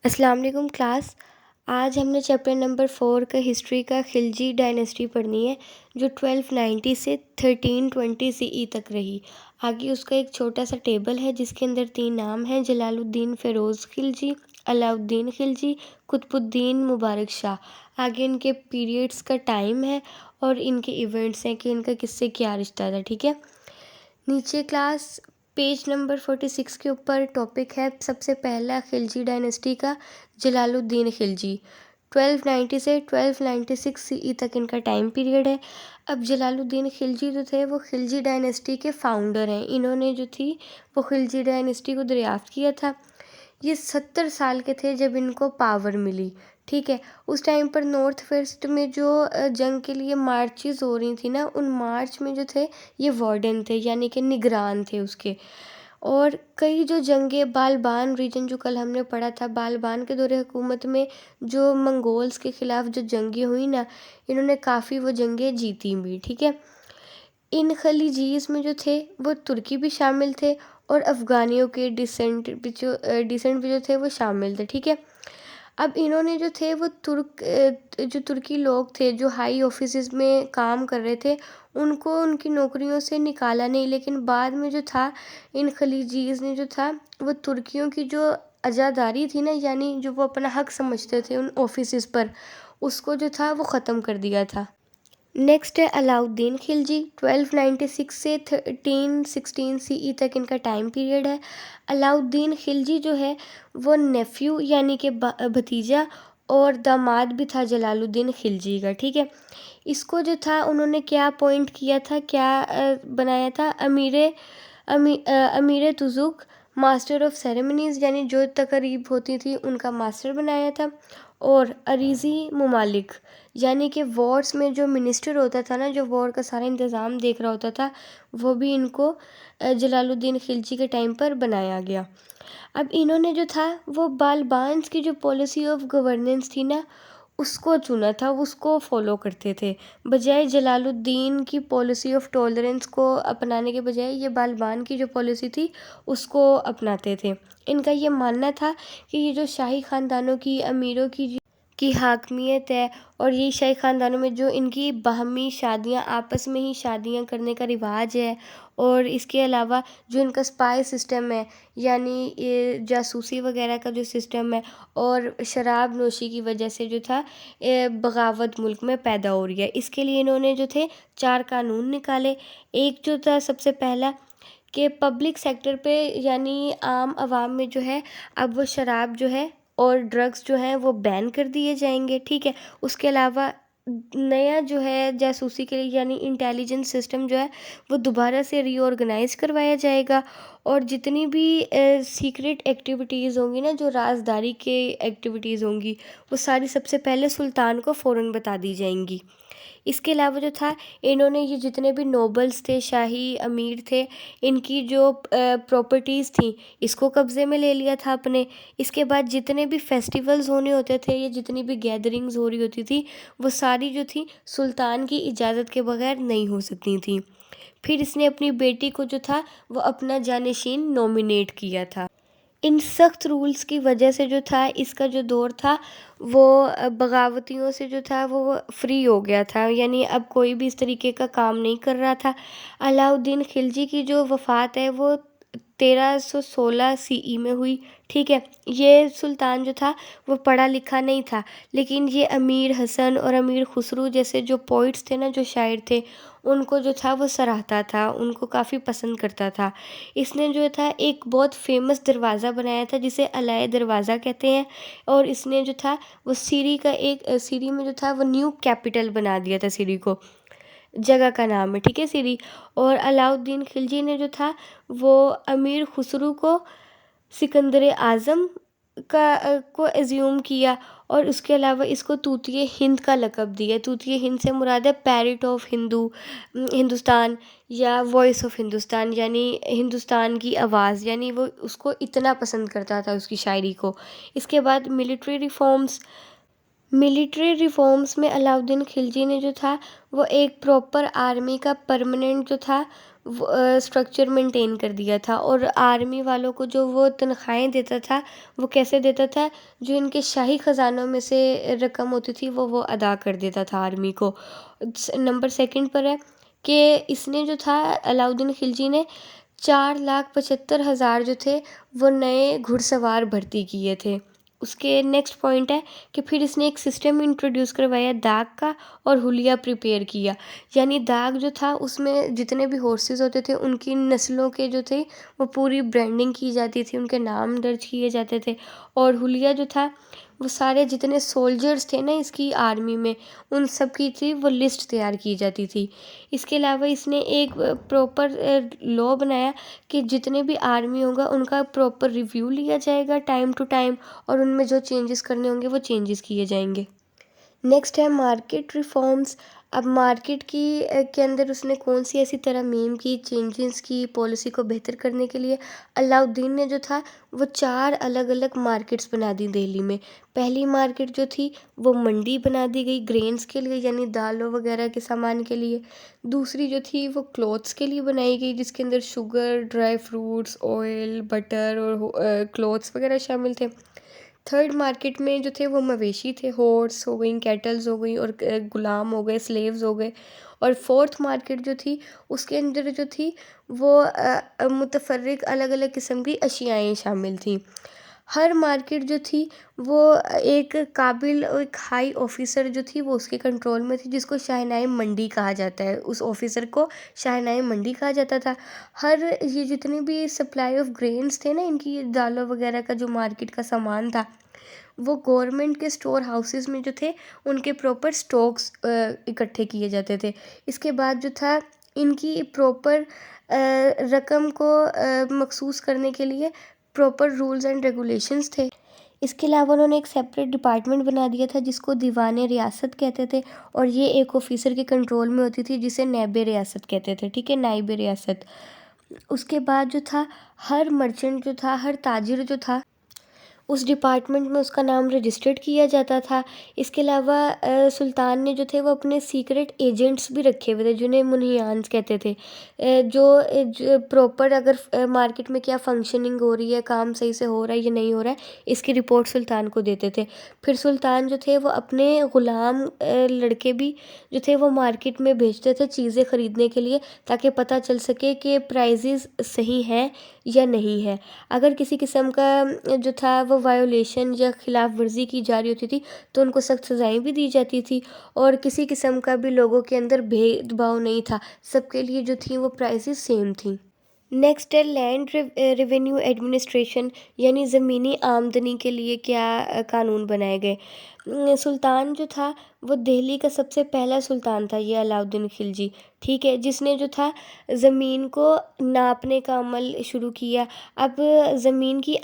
السلام علیکم کلاس. آج ہم نے چیپٹر نمبر 4 کا ہسٹری کا خلجی ڈائنیسٹی پڑھنی ہے جو 1290 سے 1320 CE تک رہی. آگے اس کا ایک چھوٹا سا ٹیبل ہے جس کے اندر 3 نام ہیں: جلال الدین فیروز خلجی، علاء الدین خلجی، قطب الدین مبارک شاہ. آگے ان کے پیریڈز کا ٹائم ہے اور ان کے ایونٹس ہیں کہ ان کا کس سے کیا رشتہ تھا. ٹھیک ہے. نیچے کلاس پیج نمبر 46 کے اوپر ٹاپک ہے سب سے پہلا خلجی ڈائنیسٹی کا، جلال الدین خلجی. 1290 سے 1296 CE تک ان کا ٹائم پیریڈ ہے. اب جلال الدین خلجی جو تھے وہ خلجی ڈائنیسٹی کے فاؤنڈر ہیں. انہوں نے جو تھی وہ خلجی ڈائنیسٹی کو دریافت کیا تھا. یہ 70 سال کے تھے جب ان کو پاور ملی. ٹھیک ہے. اس ٹائم پر نارتھ ویسٹ میں جو جنگ کے لیے مارچز ہو رہی تھی نا، ان مارچ میں جو تھے یہ وارڈن تھے، یعنی کہ نگران تھے اس کے. اور کئی جو جنگیں بالبان ریجن جو کل ہم نے پڑھا تھا، بالبان کے دور حکومت میں جو منگولز کے خلاف جو جنگیں ہوئی نا، انہوں نے کافی وہ جنگیں جیتی بھی. ٹھیک ہے. ان خلیجیز میں جو تھے وہ ترکی بھی شامل تھے اور افغانیوں کے ڈیسنٹ بھی جو تھے وہ شامل تھے. ٹھیک ہے. اب انہوں نے جو تھے وہ جو ترکی لوگ تھے جو ہائی آفیسز میں کام کر رہے تھے، ان کو ان کی نوکریوں سے نکالا نہیں، لیکن بعد میں جو تھا ان خلیجیز نے جو تھا وہ ترکیوں کی جو عزاداری تھی نا، یعنی جو وہ اپنا حق سمجھتے تھے ان آفیسز پر، اس کو جو تھا وہ ختم کر دیا تھا. نیکسٹ ہے علاء الدین خلجی. 1296 سے 1316 CE تک ان کا ٹائم پیریڈ ہے. علاء الدین خلجی جو ہے وہ نیفیو یعنی کہ بھتیجا اور داماد بھی تھا جلال الدین خلجی کا. ٹھیک ہے. اس کو جو تھا انہوں نے کیا اپوائنٹ کیا تھا، کیا بنایا تھا، امیر تزوک، ماسٹر آف سیریمنیز، یعنی جو تقریب ہوتی تھی ان کا ماسٹر بنایا تھا. اور عریضی ممالک یعنی کہ وارس میں جو منسٹر ہوتا تھا نا، جو وار کا سارا انتظام دیکھ رہا ہوتا تھا، وہ بھی ان کو جلال الدین خلجی کے ٹائم پر بنایا گیا. اب انہوں نے جو تھا وہ بالبانس کی جو پالیسی آف گورننس تھی نا، اس کو چنا تھا، اس کو فالو کرتے تھے، بجائے جلال الدین کی پالیسی آف ٹالرنس کو اپنانے کے بجائے یہ بالبان کی جو پالیسی تھی اس کو اپناتے تھے. ان کا یہ ماننا تھا کہ یہ جو شاہی خاندانوں کی امیروں کی حاکمیت ہے، اور یہ شاہی خاندانوں میں جو ان کی باہمی شادیاں، آپس میں ہی شادیاں کرنے کا رواج ہے، اور اس کے علاوہ جو ان کا اسپائی سسٹم ہے، یعنی جاسوسی وغیرہ کا جو سسٹم ہے، اور شراب نوشی کی وجہ سے جو تھا بغاوت ملک میں پیدا ہو رہی ہے. اس کے لیے انہوں نے جو تھے 4 قانون نکالے. ایک جو تھا سب سے پہلا کہ پبلک سیکٹر پہ یعنی عام عوام میں جو ہے اب وہ شراب جو ہے اور ڈرگس جو ہیں وہ بین کر دیے جائیں گے. ٹھیک ہے. اس کے علاوہ نیا جو ہے جاسوسی کے لیے یعنی انٹیلیجنس سسٹم جو ہے وہ دوبارہ سے ری آرگنائز کروایا جائے گا، اور جتنی بھی سیکرٹ ایکٹیویٹیز ہوں گی نا، جو رازداری کے ایکٹیویٹیز ہوں گی، وہ ساری سب سے پہلے سلطان کو فوراً بتا دی جائیں گی. اس کے علاوہ جو تھا انہوں نے یہ جتنے بھی نوبلز تھے، شاہی امیر تھے، ان کی جو پراپرٹیز تھیں اس کو قبضے میں لے لیا تھا اپنے. اس کے بعد جتنے بھی فیسٹیولز ہونے ہوتے تھے یا جتنی بھی گیدرنگز ہو رہی ہوتی تھی، وہ ساری جو تھی سلطان کی اجازت کے بغیر نہیں ہو سکتی تھیں. پھر اس نے اپنی بیٹی کو جو تھا وہ اپنا جانشین نومینیٹ کیا تھا. ان سخت رولز کی وجہ سے جو تھا اس کا جو دور تھا وہ بغاوتیوں سے جو تھا وہ فری ہو گیا تھا، یعنی اب کوئی بھی اس طریقے کا کام نہیں کر رہا تھا. علاء الدین خلجی کی جو وفات ہے وہ 1316 CE میں ہوئی. ٹھیک ہے. یہ سلطان جو تھا وہ پڑھا لکھا نہیں تھا، لیکن یہ امیر حسن اور امیر خسرو جیسے جو پوئٹس تھے نا، جو شاعر تھے، ان کو جو تھا وہ سراہتا تھا، ان کو کافی پسند کرتا تھا. اس نے جو تھا ایک بہت فیمس دروازہ بنایا تھا جسے علائے دروازہ کہتے ہیں، اور اس نے جو تھا وہ سیری میں جو تھا وہ نیو کیپٹل بنا دیا تھا. سیری کو جگہ کا نام ہے. ٹھیک ہے. سیری. اور علاء الدین خلجی نے جو تھا وہ امیر خسرو کو سکندر اعظم کو ایزیوم کیا، اور اس کے علاوہ اس کو طوطیِ ہند کا لقب دیا. طوطیِ ہند سے مراد ہے پیرٹ آف ہندوستان یا وائس آف ہندوستان، یعنی ہندوستان کی آواز، یعنی وہ اس کو اتنا پسند کرتا تھا اس کی شاعری کو. اس کے بعد ملٹری ریفارمز میں علاء الدین خلجی نے جو تھا وہ ایک پراپر آرمی کا پرماننٹ جو تھا اسٹرکچر مینٹین کر دیا تھا، اور آرمی والوں کو جو وہ تنخواہیں دیتا تھا وہ کیسے دیتا تھا، جو ان کے شاہی خزانوں میں سے رقم ہوتی تھی وہ ادا کر دیتا تھا آرمی کو۔ نمبر سیکنڈ پر ہے کہ اس نے جو تھا علاؤ الدین خلجی نے 4,75,000 جو تھے وہ نئے گھڑ سوار بھرتی کیے تھے۔ اس کے نیکسٹ پوائنٹ ہے کہ پھر اس نے ایک سسٹم انٹروڈیوس کروایا داغ کا، اور حلیہ پریپیئر کیا، یعنی داغ جو تھا اس میں جتنے بھی ہارسز ہوتے تھے ان کی نسلوں کے جو تھے وہ پوری برانڈنگ کی جاتی تھی، ان کے نام درج کیے جاتے تھے، اور حلیہ جو تھا وہ سارے جتنے سولجرز تھے نا اس کی آرمی میں ان سب کی تھی وہ لسٹ تیار کی جاتی تھی۔ اس کے علاوہ اس نے ایک پراپر لا بنایا کہ جتنے بھی آرمی ہوگا ان کا پراپر ریویو لیا جائے گا ٹائم ٹو ٹائم، اور ان میں جو چینجز کرنے ہوں گے وہ چینجز کیے جائیں گے۔ نیکسٹ ہے مارکیٹ ریفارمز۔ اب مارکیٹ کے اندر اس نے کون سی ایسی ترامیم کی، چینجز کی پالیسی کو بہتر کرنے کے لیے؟ علاؤ الدین نے جو تھا وہ 4 الگ الگ مارکیٹس بنا دی دہلی میں۔ پہلی مارکیٹ جو تھی وہ منڈی بنا دی گئی گرینز کے لیے، یعنی دالوں وغیرہ کے سامان کے لیے۔ دوسری جو تھی وہ کلوتھس کے لیے بنائی گئی، جس کے اندر sugar, dry fruits, oil, butter اور کلوتھس وغیرہ شامل تھے۔ تھرڈ مارکیٹ میں جو تھے وہ مویشی تھے، ہارس ہو گئیں، کیٹلز ہو گئیں، اور غلام ہو گئے، سلیوز ہو گئے۔ اور فورتھ مارکیٹ جو تھی اس کے اندر جو تھی وہ متفرق الگ الگ قسم کی اشیائیں شامل تھیں۔ ہر مارکیٹ جو تھی وہ ایک قابل ایک ہائی آفیسر جو تھی وہ اس کے کنٹرول میں تھی، جس کو شاہنامۂ منڈی کہا جاتا ہے۔ اس آفیسر کو شاہنامۂ منڈی کہا جاتا تھا۔ یہ جتنی بھی سپلائی آف گرینز تھے نا، ان کی دالوں وغیرہ کا جو مارکیٹ کا سامان تھا وہ گورنمنٹ کے اسٹور ہاؤسز میں جو تھے ان کے پراپر اسٹاکس اکٹھے کیے جاتے تھے۔ اس کے بعد جو تھا ان کی پراپر رقم کو مخصوص کرنے کے لیے پراپر رولز اینڈ ریگولیشنز تھے۔ اس کے علاوہ انہوں نے ایک سیپریٹ ڈپارٹمنٹ بنا دیا تھا جس کو دیوان ریاست کہتے تھے، اور یہ ایک آفیسر کے کنٹرول میں ہوتی تھی جسے نائب ریاست کہتے تھے، ٹھیک ہے، نائب ریاست۔ اس کے بعد جو تھا ہر مرچنٹ جو تھا، ہر تاجر جو تھا اس ڈپارٹمنٹ میں اس کا نام رجسٹرڈ کیا جاتا تھا۔ اس کے علاوہ سلطان نے جو تھے وہ اپنے سیکرٹ ایجنٹس بھی رکھے ہوئے تھے جنہیں منہیانز کہتے تھے، جو پراپر اگر مارکیٹ میں کیا فنکشننگ ہو رہی ہے، کام صحیح سے ہو رہا ہے یا نہیں ہو رہا ہے، اس کی رپورٹ سلطان کو دیتے تھے۔ پھر سلطان جو تھے وہ اپنے غلام لڑکے بھی جو تھے وہ مارکیٹ میں بھیجتے تھے چیزیں خریدنے کے لیے، تاکہ پتہ چل سکے کہ پرائزز صحیح ہیں یا نہیں ہے۔ اگر کسی قسم کا جو تھا وہ وائولیشن یا خلاف ورزی کی جا رہی ہوتی تھی تو ان کو سخت سزائیں بھی دی جاتی تھی، اور کسی قسم کا بھی لوگوں کے اندر بھید بھاؤ نہیں تھا، سب کے لیے جو تھیں وہ پرائسز سیم تھیں۔ نیکسٹ ہے لینڈ ریونیو ایڈمنسٹریشن، یعنی زمینی آمدنی کے لیے کیا قانون بنائے گئے۔ سلطان جو تھا وہ دہلی کا سب سے پہلا سلطان تھا، یہ علاؤ الدین خلجی، ٹھیک ہے، جس نے جو تھا زمین کو ناپنے کا عمل شروع کیا۔ اب زمین کی